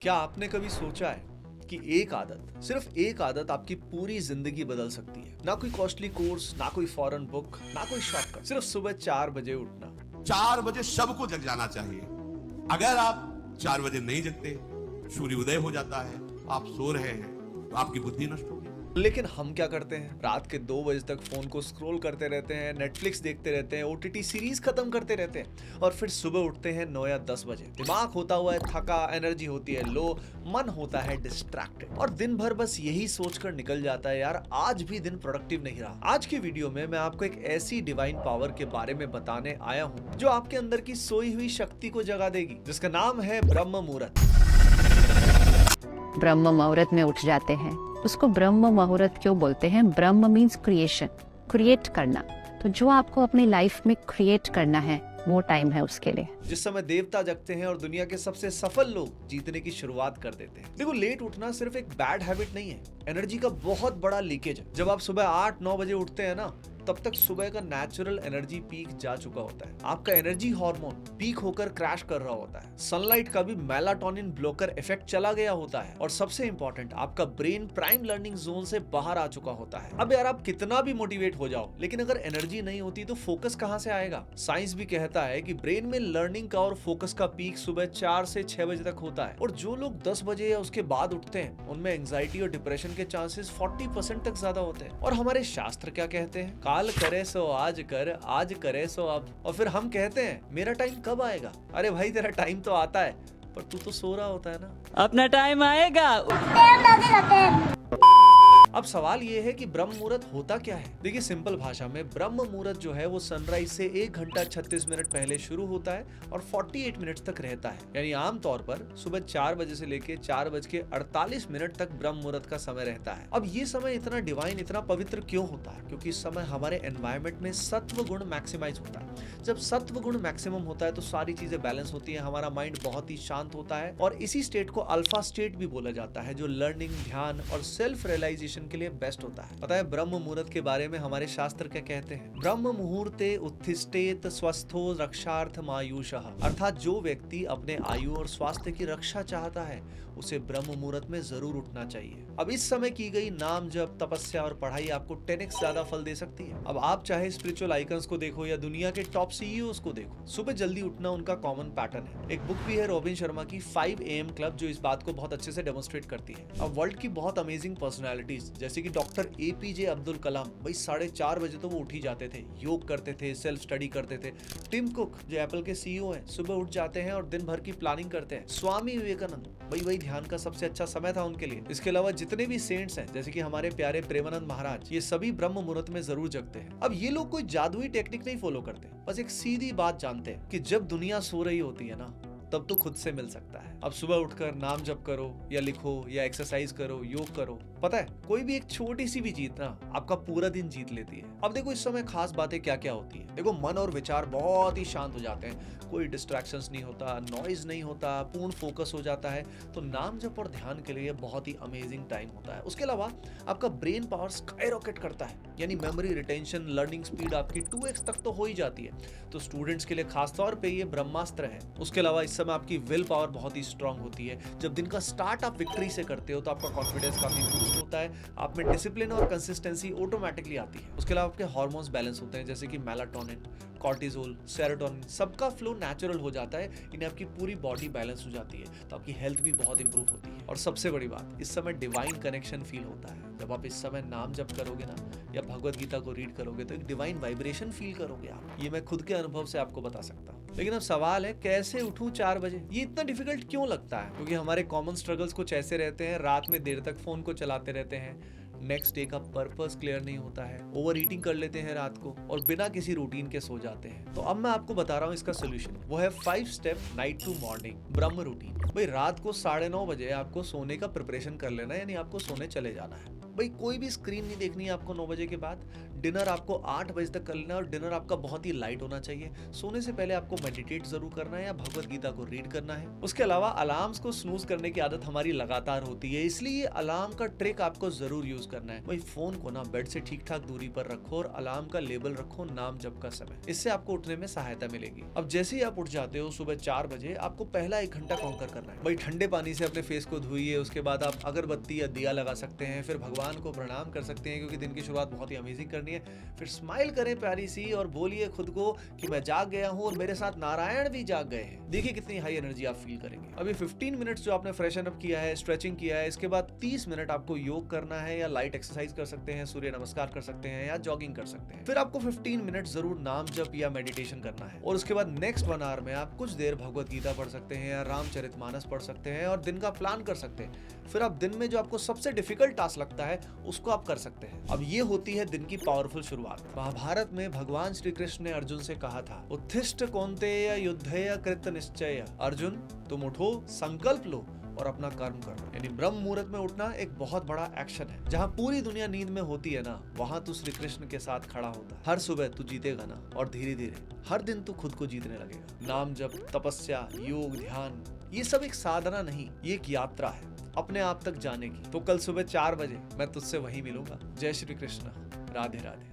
क्या आपने कभी सोचा है कि एक आदत, सिर्फ एक आदत आपकी पूरी जिंदगी बदल सकती है? ना कोई कॉस्टली कोर्स, ना कोई फॉरेन बुक, ना कोई शॉर्टकट, सिर्फ सुबह 4 बजे उठना। 4 बजे सबको जग जाना चाहिए। अगर आप 4 बजे नहीं जगते, सूर्य उदय हो जाता है, आप सो रहे हैं, तो आपकी बुद्धि नष्ट होगी। लेकिन हम क्या करते हैं? रात के 2 बजे तक फोन को स्क्रॉल करते रहते हैं, नेटफ्लिक्स देखते रहते हैं, ओटीटी सीरीज खत्म करते रहते हैं और फिर सुबह उठते हैं 9 या 10 बजे। दिमाग होता हुआ है थका, एनर्जी होती है लो, मन होता है डिस्ट्रैक्टेड और दिन भर बस यही सोचकर निकल जाता है, यार आज भी दिन प्रोडक्टिव नहीं रहा। आज की वीडियो में मैं आपको एक ऐसी डिवाइन पावर के बारे में बताने आया हूँ जो आपके अंदर की सोई हुई शक्ति को जगा देगी, जिसका नाम है ब्रह्म मुहूर्त। ब्रह्म मुहूर्त में उठ जाते हैं। उसको ब्रह्म मुहूर्त क्यों बोलते हैं? ब्रह्म मीन्स क्रिएशन, क्रिएट करना। तो जो आपको अपनी लाइफ में क्रिएट करना है वो टाइम है उसके लिए। जिस समय देवता जगते हैं और दुनिया के सबसे सफल लोग जीतने की शुरुआत कर देते हैं। देखो, लेट उठना सिर्फ एक बैड हैबिट नहीं है, एनर्जी का बहुत बड़ा लीकेज है। जब आप सुबह 8-9 बजे उठते हैं ना, तब तक सुबह का नेचुरल एनर्जी पीक जा चुका होता है। आपका एनर्जी हार्मोन पीक होकर क्रैश कर रहा होता है। सनलाइट का भी मेलाटोनिन ब्लॉकर इफेक्ट चला गया होता है और सबसे इंपॉर्टेंट, आपका ब्रेन प्राइम लर्निंग जोन से बाहर आ चुका होता है। अब यार, आप कितना भी मोटिवेट हो जाओ, लेकिन अगर एनर्जी नहीं होती तो फोकस कहां से आएगा? साइंस भी कहता है कि ब्रेन में लर्निंग का और फोकस का पीक सुबह 4 से 6 बजे तक होता है और जो लोग 10 बजे या उसके बाद उठते हैं उनमें एंजाइटी और डिप्रेशन के चांसेस 40% तक ज्यादा होते हैं। और हमारे शास्त्र क्या कहते हैं? काल करे सो आज कर, आज करे सो अब। और फिर हम कहते हैं मेरा टाइम कब आएगा? अरे भाई, तेरा टाइम तो आता है पर तू तो सो रहा होता है ना। अपना टाइम आएगा। अब सवाल ये है कि ब्रह्म मुहूर्त होता क्या है? देखिए, सिंपल भाषा में ब्रह्म मुहूर्त जो है वो सनराइज से 1 घंटा 36 मिनट पहले शुरू होता है और 48 मिनट तक रहता है। यानी आमतौर पर सुबह 4 बजे से लेके 4:48 तक ब्रह्म मुहूर्त का समय रहता है। अब ये समय इतना डिवाइन, इतना पवित्र क्यों होता है? क्योंकि इस समय हमारे एनवायरमेंट में सत्व गुण मैक्सिमाइज होता है। जब सत्व गुण मैक्सिमम होता है तो सारी चीजें बैलेंस होती है, हमारा माइंड बहुत ही शांत होता है और इसी स्टेट को अल्फा स्टेट भी बोला जाता है, जो लर्निंग, ध्यान और सेल्फ रियलाइजेशन के लिए बेस्ट होता है। पता है ब्रह्म मुहूर्त के बारे में हमारे शास्त्र क्या कहते हैं? ब्रह्म मुहूर्ते उत्थिष्ठेत स्वस्थो रक्षार्थम आयुषः। अर्थात जो व्यक्ति अपने आयु और स्वास्थ्य की रक्षा चाहता है उसे ब्रह्म मुहूर्त में जरूर उठना चाहिए। अब इस समय की गई नाम जप, तपस्या और पढ़ाई आपको 10x ज्यादा फल दे सकती है। अब आप चाहे स्पिरिचुअल आइकन्स को देखो या दुनिया के टॉप सीईओज को देखो, सुबह जल्दी उठना उनका कॉमन पैटर्न है। एक बुक भी है रॉबिन शर्मा की 5 AM क्लब, जो इस बात को बहुत अच्छे से डेमोन्स्ट्रेट करती है। अब वर्ल्ड की बहुत अमेजिंग पर्सनैलिटीज जैसे कि डॉक्टर APJ अब्दुल कलाम, भाई 4:30 बजे तो वो उठ ही जाते थे, योग करते थे, सेल्फ स्टडी करते थे। टिम कुक जो एप्पल के CEO हैं, सुबह उठ जाते हैं और दिन भर की प्लानिंग करते हैं। स्वामी विवेकानंद, भाई ध्यान का सबसे अच्छा समय था उनके लिए। इसके अलावा जितने भी सेंट्स हैं जैसे कि हमारे प्यारे प्रेमानंद महाराज, ये सभी ब्रह्म मुहूर्त में जरूर जगते हैं। अब ये लोग कोई जादुई टेक्निक नहीं फॉलो करते, बस एक सीधी बात जानते हैं कि जब दुनिया सो रही होती है ना, तब तो खुद से मिल सकता है। अब सुबह उठकर नाम जप करो या लिखो या एक्सरसाइज करो, योग करो। पता है, कोई भी एक छोटी सी भी जीत ना आपका पूरा दिन जीत लेती है। अब देखो, इस समय खास बातें क्या क्या होती है। देखो, मन और विचार बहुत ही शांत हो जाते हैं, कोई डिस्ट्रैक्शंस नहीं होता, नॉइज नहीं होता, पूर्ण फोकस हो जाता है। तो नाम जप और ध्यान के लिए बहुत ही अमेजिंग टाइम होता है। उसके अलावा आपका ब्रेन पावर स्काईरॉकेट करता है, यानी मेमोरी रिटेंशन, लर्निंग स्पीड आपकी 2x तक तो हो ही जाती है। तो स्टूडेंट्स के लिए खासतौर पे ये ब्रह्मास्त्र है। उसके अलावा इस समय आपकी विल पावर बहुत ही स्ट्रांग होती है। जब दिन का स्टार्ट आप विक्ट्री से करते हो तो आपका कॉन्फिडेंस काफी बूस्ट होता है, आप में डिसिप्लिन और कंसिस्टेंसी ऑटोमेटिकली आती है। उसके अलावा आपके हार्मोन्स बैलेंस होते हैं जैसे कि मेलाटोनिन, कॉर्टिसोल, सेरोटोनिन, सबका फ्लो नेचुरल हो जाता है। इन्हें आपकी पूरी बॉडी बैलेंस हो जाती है, तो आपकी हेल्थ भी बहुत इंप्रूव होती है। और सबसे बड़ी बात, इस समय डिवाइन कनेक्शन फील होता है। जब आप इस समय नाम जप करोगे ना या भगवत गीता को रीड करोगे तो एक डिवाइन वाइब्रेशन फील करोगे आप। ये मैं खुद के अनुभव से आपको बता सकता हूँ। लेकिन अब सवाल है, कैसे उठूं 4 बजे? ये इतना डिफिकल्ट क्यों लगता है? क्योंकि हमारे कॉमन स्ट्रगल्स कुछ ऐसे रहते हैं, रात में देर तक फोन को चलाते रहते हैं, नेक्स्ट डे का पर्पस क्लियर नहीं होता है, ओवर ईटिंग कर लेते हैं रात को और बिना किसी रूटीन के सो जाते हैं। तो अब मैं आपको बता रहा हूँ इसका सोल्यूशन। वो है 5 step night to morning Brahma routine. भाई, रात को 9:30 बजे आपको सोने का प्रिपरेशन कर लेना है, यानी आपको सोने चले जाना है। भाई कोई भी स्क्रीन नहीं देखनी है आपको 9 बजे के बाद। डिनर आपको 8 बजे तक कर लेना है और डिनर आपका बहुत ही लाइट होना चाहिए। सोने से पहले आपको मेडिटेट जरूर करना है या भगवत गीता को रीड करना है। उसके अलावा अलार्म्स को स्नूज करने की आदत हमारी लगातार होती है, इसलिए अलार्म का ट्रिक आपको जरूर यूज करना है। भाई फोन को ना बेड से ठीक ठाक दूरी पर रखो और अलार्म का लेबल रखो नाम जप का समय, इससे आपको उठने में सहायता मिलेगी। अब जैसे ही आप उठ जाते हो सुबह 4 बजे, आपको पहला 1 घंटा कॉन्कर करना है। भाई ठंडे पानी से अपने फेस को धोइए, उसके बाद आप अगरबत्ती या दिया लगा सकते हैं, फिर भगवान को प्रणाम कर सकते हैं क्योंकि दिन की शुरुआत बहुत ही अमेजिंग करनी है। फिर स्माइल करें प्यारी सी और बोलिए खुद को कि मैं जाग गया हूं और मेरे साथ नारायण भी जाग गए हैं। देखिए कितनी हाई एनर्जी आप फील करेंगे। अभी 15 मिनट्स जो आपने फ्रेशन अप किया है, स्ट्रेचिंग किया है, इसके बाद 30 मिनट आपको योग करना है या लाइट एक्सरसाइज कर सकते हैं, सूर्य नमस्कार कर सकते हैं या जॉगिंग कर सकते हैं। फिर आपको 15 मिनट जरूर नाम जप या मेडिटेशन करना है और उसके बाद नेक्स्ट 1 आवर में आप कुछ देर भगवत गीता पढ़ सकते हैं या रामचरितमानस पढ़ सकते हैं और दिन का प्लान कर सकते हैं। फिर आप दिन में जो आपको सबसे डिफिकल्ट टास्क लगता है उसको आप कर सकते हैं। अब ये होती है दिन की पावरफुल शुरुआत। महाभारत में भगवान श्री कृष्ण ने अर्जुन से कहा था, उत्तिष्ठ कौन्तेय युद्धेय कृत निश्चय। अर्जुन तुम उठो, संकल्प लो और अपना कर्म करो। यानी ब्रह्म मुहूर्त में उठना एक बहुत बड़ा एक्शन है। जहाँ पूरी दुनिया नींद में होती है ना, वहाँ तू श्री कृष्ण के साथ खड़ा होता है। हर सुबह तू जीतेगा ना और धीरे धीरे हर दिन तू खुद को जीतने लगेगा। नाम जप, तपस्या, योग, ध्यान, ये सब एक साधना नहीं, ये एक यात्रा है अपने आप तक जाने की। तो कल सुबह 4 बजे मैं तुझसे वहीं मिलूंगा। जय श्री कृष्ण, राधे राधे।